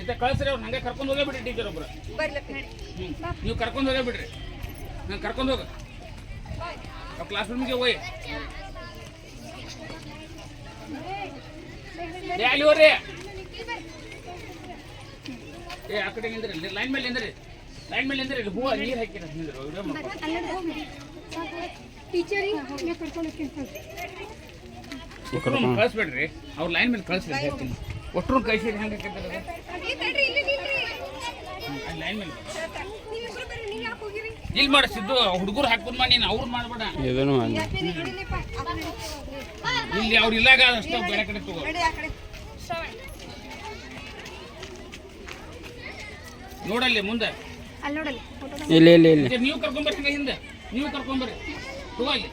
ಜೊತೆ ಕಳಿಸ್ರಿ ಅವ್ರು ಹಂಗೆ ಕರ್ಕೊಂಡು ಹೋಗೇ ಬಿಡ್ರಿ ಟೀಚರ್ ಒಬ್ರು ನೀವು ಕರ್ಕೊಂಡು ಹೋಗೇ ಬಿಡ್ರಿ ನಾನು ಕರ್ಕೊಂಡು ಹೋಗ ಕ್ಲಾಸ್ ರೂಮ್ಗೆ ಹೋಯ್ ಅಲ್ಲಿ ಹೋಗ್ರಿ ಏ ಆ ಕಡೆ ನಿಂದ್ರಿ ಲೈನ್ ಮೇಲೆ ನಿಂದ್ರಿ ಹೂವು ನೀರು ಹಾಕಿರ ನಿಂದ್ರು ವಿಡಿಯೋ ಮಾಡ್ಕೊಂಡು ಕಳಿಸ್ಬೇಡ್ರಿ ಅವ್ರ ಲೈನ್ ಮೇಲೆ ಕಳಿಸ್ರಿ ಹೇಳ್ತೀನಿ ಒಟ್ಟರು ಕಳಿಸಿರಿ ಹೆಂಗೆ ಲೈನ್ ಮೇಲೆ ಇಲ್ಲಿ ಮಾಡಿಸಿದ್ದು ಹುಡುಗರು ಹಾಕ್ಬೋದು ಮಾಡಿ ನೀನು ಅವ್ರು ಮಾಡ್ಬೇಡ ಇಲ್ಲಿ ಅವ್ರು ಇಲ್ಲಾಗ ಅಷ್ಟು ಬೇರೆ ಕಡೆ ತಗೋ ನೋಡಲ್ಲಿ ಮುಂದೆ ನೀವು ಕರ್ಕೊಂಬರ್ರಿ ಹಿಂದೆ ನೀವು ಕರ್ಕೊಂಬರ್ರಿ ತಗೋ ಅಲ್ಲಿ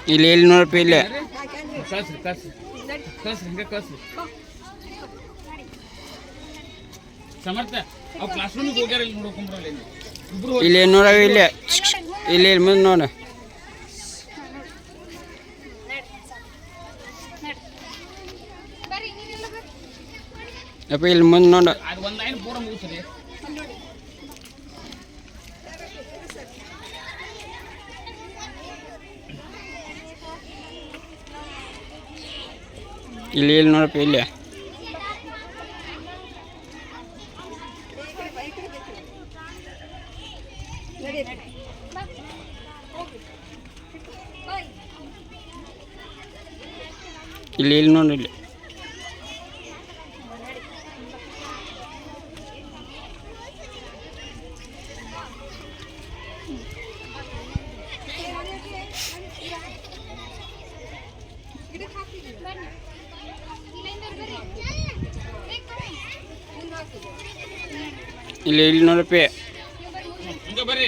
ಇಲ್ಲಿ ನೋಡಪ್ಪ ಇಲ್ಲ ಕಳ್ಸ್ರಿ ಹಿಂಗೆ ಕಳ್ಸ್ರಿ ಸಮರ್ಥ ಅವ್ ಕ್ಲಾಸ್ ರೂಮಿಗೆ ಹೋಗ್ಯಾರ ಇಲ್ಲಿ ನೋಡ್ಕೊಂಡ್ರಲ್ಲ ಇಬ್ರು ಇಲ್ಲಿ ನೋಡ ಇಲ್ಲಿ ಮುಂದೆ ನೋಡ ಅಪ್ಪ ಇಲ್ಲಿ ಮುಂದೆ ನೋಡ ಅದು ಒಂದು ಲೈನ್ ಪೂರ ಮುಗಿಸ್ರಿ ಇಲ್ಲಿ ನೋಡಪ್ಪ ಇಲ್ಲ ಇಲ್ಲಿ ನೋಡಿ ಇಲ್ಲಿ ಇಲ್ಲಿ ನೋಡಪ್ಪ ಹಿಂಗೆ ಬರ್ರಿ